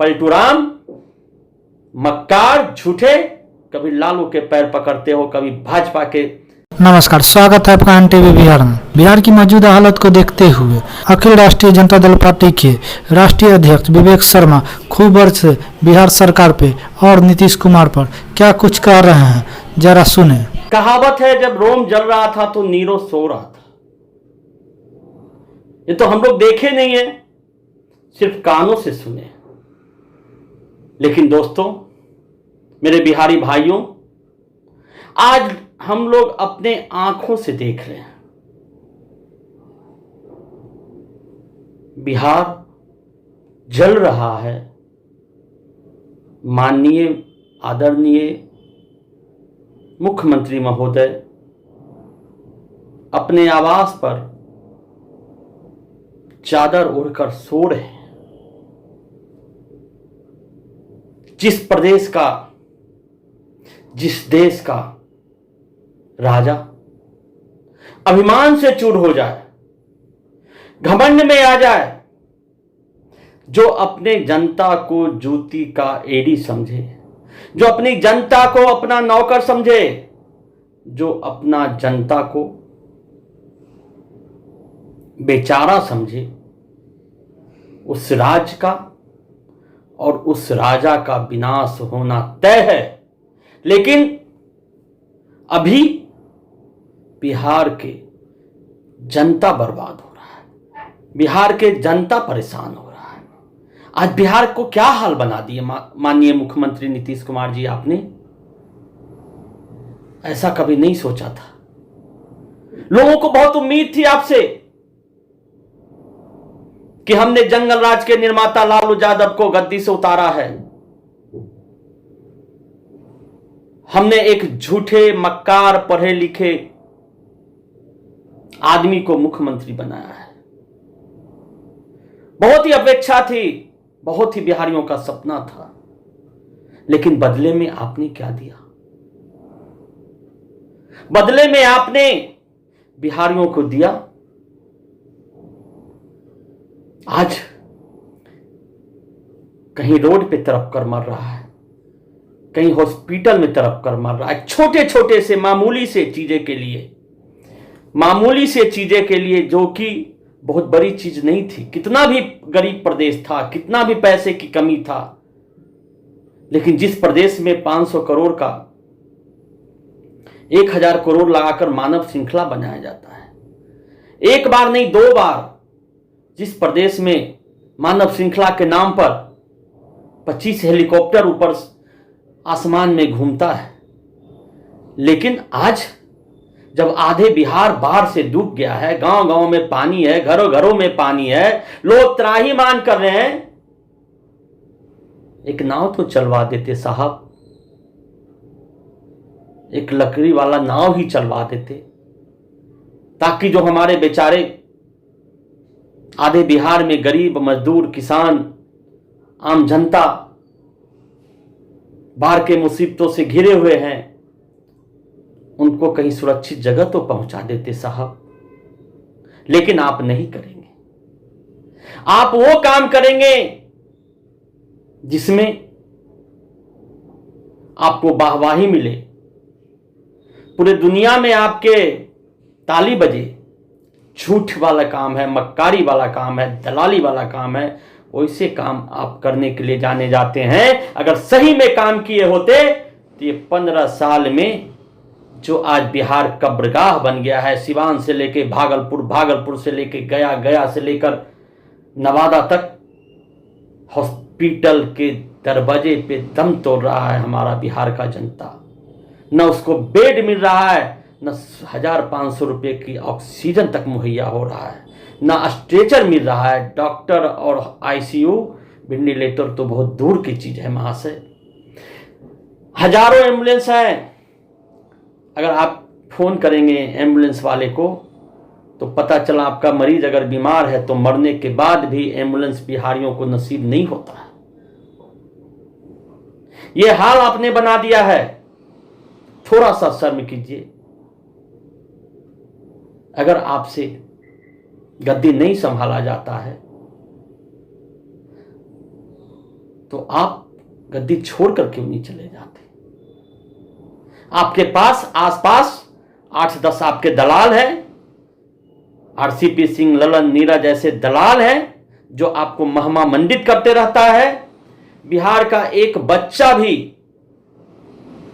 पलटूराम, मक्कार, झूठे, कभी लालू के पैर पकड़ते हो, कभी भाजपा के। नमस्कार, स्वागत है आपका एनटीवी बिहार में। बिहार की मौजूदा हालत को देखते हुए अखिल राष्ट्रीय जनता दल पार्टी के राष्ट्रीय अध्यक्ष विवेक शर्मा खूब वर्ष से बिहार सरकार पे और नीतीश कुमार पर क्या कुछ कह रहे हैं, जरा सुने। कहावत है, जब रोम जल रहा था तो नीरो सो रहा था। ये तो हम लोग देखे नहीं है, सिर्फ कानों से सुने। लेकिन दोस्तों, मेरे बिहारी भाइयों, आज हम लोग अपने आंखों से देख रहे हैं बिहार जल रहा है। माननीय आदरणीय मुख्यमंत्री महोदय अपने आवास पर चादर ओढ़कर सो रहे हैं। जिस प्रदेश का, जिस देश का राजा अभिमान से चूर हो जाए, घमंड में आ जाए, जो अपने जनता को जूती का एड़ी समझे, जो अपनी जनता को अपना नौकर समझे, जो अपना जनता को बेचारा समझे, उस राज का और उस राजा का विनाश होना तय है। लेकिन अभी बिहार के जनता बर्बाद हो रहा है, बिहार के जनता परेशान हो रहा है। आज बिहार को क्या हाल बना दिए माननीय मुख्यमंत्री नीतीश कुमार जी, आपने ऐसा कभी नहीं सोचा था। लोगों को बहुत उम्मीद थी आपसे कि हमने जंगल राज के निर्माता लालू यादव को गद्दी से उतारा है, हमने एक झूठे, मक्कार, पढ़े लिखे आदमी को मुख्यमंत्री बनाया है। बहुत ही अपेक्षा थी, बहुत ही बिहारियों का सपना था। लेकिन बदले में आपने क्या दिया? बदले में आपने बिहारियों को दिया, आज कहीं रोड पे तड़प कर मर रहा है, कहीं हॉस्पिटल में तड़प कर मर रहा है। छोटे छोटे से मामूली से चीजें के लिए, मामूली से चीजें के लिए, जो कि बहुत बड़ी चीज नहीं थी। कितना भी गरीब प्रदेश था, कितना भी पैसे की कमी था, लेकिन जिस प्रदेश में 500 करोड़ का 1000 करोड़ लगाकर मानव श्रृंखला बनाया जाता है, एक बार नहीं 2 बार, जिस प्रदेश में मानव श्रृंखला के नाम पर 25 हेलीकॉप्टर ऊपर आसमान में घूमता है, लेकिन आज जब आधे बिहार बाढ़ से डूब गया है, गांव गांव में पानी है, घरों घरों में पानी है, लोग त्राहिमाम कर रहे हैं, एक नाव तो चलवा देते साहब, एक लकड़ी वाला नाव ही चलवा देते, ताकि जो हमारे बेचारे आधे बिहार में गरीब, मजदूर, किसान, आम जनता बाढ़ के मुसीबतों से घिरे हुए हैं, उनको कहीं सुरक्षित जगह तो पहुंचा देते साहब। लेकिन आप नहीं करेंगे। आप वो काम करेंगे जिसमें आपको वाहवाही मिले, पूरे दुनिया में आपके ताली बजे। झूठ वाला काम है, मक्कारी वाला काम है, दलाली वाला काम है। वैसे काम आप करने के लिए जाने जाते हैं। अगर सही में काम किए होते तो ये 15 साल में जो आज बिहार कब्रगाह बन गया है, सिवान से लेके भागलपुर, भागलपुर से लेके गया, गया से लेकर नवादा तक, हॉस्पिटल के दरवाजे पे दम तोड़ रहा है हमारा बिहार का जनता। न उसको बेड मिल रहा है, न 1500 रुपये की ऑक्सीजन तक मुहैया हो रहा है, न स्ट्रेचर मिल रहा है। डॉक्टर और आईसीयू, वेंटिलेटर तो बहुत दूर की चीज है महाशय। हजारों एम्बुलेंस हैं। अगर आप फोन करेंगे एम्बुलेंस वाले को तो पता चला आपका मरीज अगर बीमार है तो मरने के बाद भी एम्बुलेंस बिहारियों को नसीब नहीं होता है। यह हाल आपने बना दिया है। थोड़ा सा शर्म कीजिए। अगर आपसे गद्दी नहीं संभाला जाता है तो आप गद्दी छोड़कर क्यों नहीं चले जाते? आपके पास आसपास 8-10 आपके दलाल हैं, आरसीपी सिंह, ललन, नीरज ऐसे दलाल हैं जो आपको महिमा मंडित करते रहता है। बिहार का एक बच्चा भी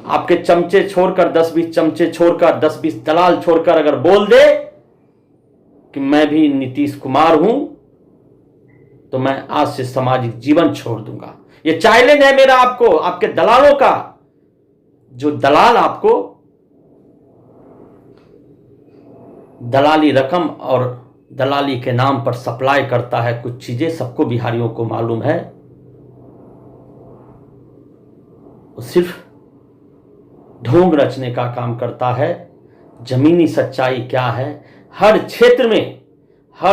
आपके चमचे छोड़कर 10-20 चमचे छोड़कर 10-20 दलाल छोड़कर अगर बोल दे कि मैं भी नीतीश कुमार हूं, तो मैं आज से सामाजिक जीवन छोड़ दूंगा। यह चैलेंज है मेरा आपको, आपके दलालों का। जो दलाल आपको दलाली रकम और दलाली के नाम पर सप्लाई करता है कुछ चीजें, सबको बिहारियों को मालूम है। वो सिर्फ ढोंग रचने का काम करता है। जमीनी सच्चाई क्या है? हर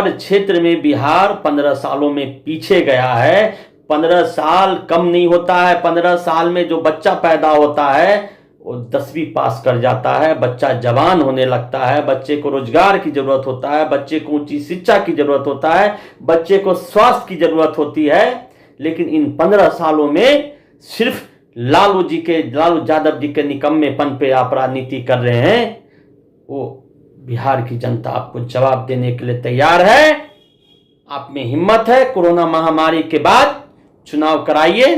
क्षेत्र में बिहार 15 सालों में पीछे गया है। 15 साल कम नहीं होता है। 15 साल में जो बच्चा पैदा होता है वो 10वीं पास कर जाता है, बच्चा जवान होने लगता है, बच्चे को रोजगार की जरूरत होता है, बच्चे को ऊंची शिक्षा की जरूरत होता है, बच्चे को स्वास्थ्य की जरूरत होती है। लेकिन इन 15 सालों में सिर्फ लालू यादव जी के निकम्मेपन पे आप राजनीति कर रहे हैं। वो बिहार की जनता आपको जवाब देने के लिए तैयार है। आप में हिम्मत है, कोरोना महामारी के बाद चुनाव कराइए,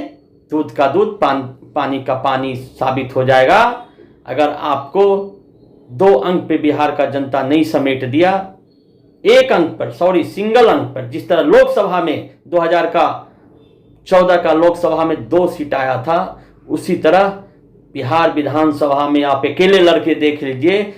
दूध का दूध पानी का पानी साबित हो जाएगा। अगर आपको 2 अंक पे बिहार का जनता नहीं समेट दिया, 1 अंक पर, सिंगल अंक पर, जिस तरह लोकसभा में 2014 का लोकसभा में 2 सीट आया था, उसी तरह बिहार विधानसभा में आप अकेले लड़के देख लीजिए,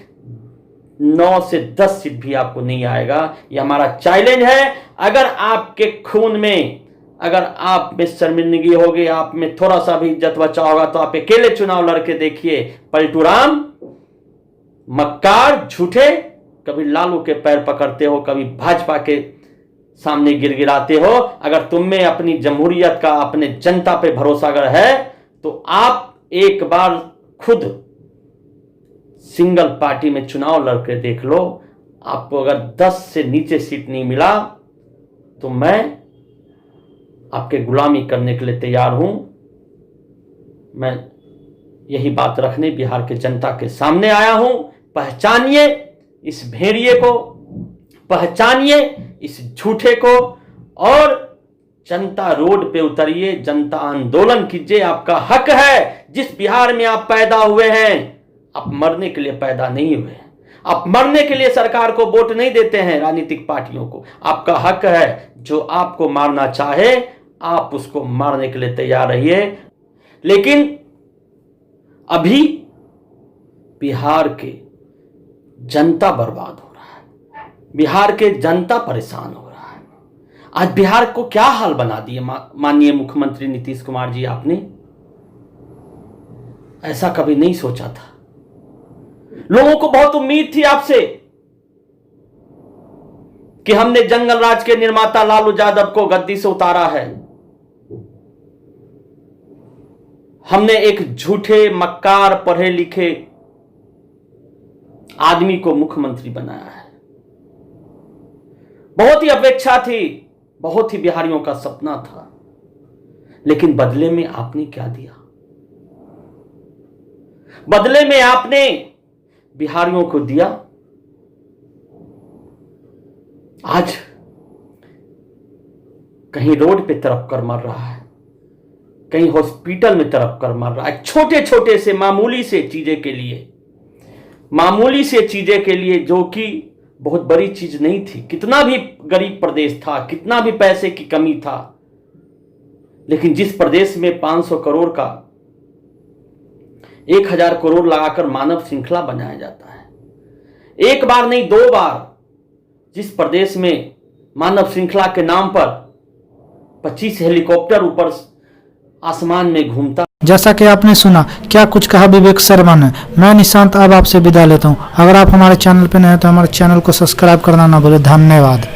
9 से 10 सीट भी आपको नहीं आएगा। ये हमारा चैलेंज है। अगर आपके खून में, अगर आप में शर्मिंदगी होगी, आप में थोड़ा सा भी इज्जत बचा होगा, तो आप अकेले चुनाव लड़के देखिए। पलटूराम, मक्कार, झूठे, कभी लालू के पैर पकड़ते हो, कभी भाजपा के सामने गिड़गिड़ाते हो। अगर तुम में अपनी जमहूरियत का, अपने जनता पे भरोसा अगर है, तो आप एक बार खुद सिंगल पार्टी में चुनाव लड़के देख लो। आपको अगर 10 से नीचे सीट नहीं मिला तो मैं आपके गुलामी करने के लिए तैयार हूं। मैं यही बात रखने बिहार के जनता के सामने आया हूं। पहचानिए इस भेड़िए को, पहचानिए इस झूठे को, और जनता रोड पे उतरिए, जनता आंदोलन कीजिए। आपका हक है। जिस बिहार में आप पैदा हुए हैं, आप मरने के लिए पैदा नहीं हुए। आप मरने के लिए सरकार को वोट नहीं देते हैं, राजनीतिक पार्टियों को। आपका हक है। जो आपको मारना चाहे आप उसको मारने के लिए तैयार रहिए। लेकिन अभी बिहार के जनता बर्बाद हो रहा है, बिहार के जनता परेशान हो रहा है। आज बिहार को क्या हाल बना दिए माननीय मुख्यमंत्री नीतीश कुमार जी। आपने ऐसा कभी नहीं सोचा था। लोगों को बहुत उम्मीद थी आपसे कि हमने जंगल राज के निर्माता लालू यादव को गद्दी से उतारा है, हमने एक झूठे, मक्कार, पढ़े लिखे आदमी को मुख्यमंत्री बनाया है। बहुत ही अपेक्षा थी, बहुत ही बिहारियों का सपना था। लेकिन बदले में आपने क्या दिया? बदले में आपने बिहारियों को दिया, आज कहीं रोड पे तड़प कर मर रहा है, कहीं हॉस्पिटल में तड़प कर मर रहा है। छोटे छोटे से मामूली से चीजें के लिए, मामूली से चीजें के लिए, जो कि बहुत बड़ी चीज नहीं थी। कितना भी गरीब प्रदेश था, कितना भी पैसे की कमी था, लेकिन जिस प्रदेश में 500 करोड़ का 1000 करोड़ लगाकर मानव श्रृंखला बनाया जाता है, एक बार नहीं 2 बार, जिस प्रदेश में मानव श्रृंखला के नाम पर 25 हेलीकॉप्टर ऊपर आसमान में घूमता। जैसा कि आपने सुना, क्या कुछ कहा विवेक शर्मा ने। मैं निशांत अब आपसे विदा लेता हूं। अगर आप हमारे चैनल पर नए हैं तो हमारे चैनल को सब्सक्राइब करना ना भूलें। धन्यवाद।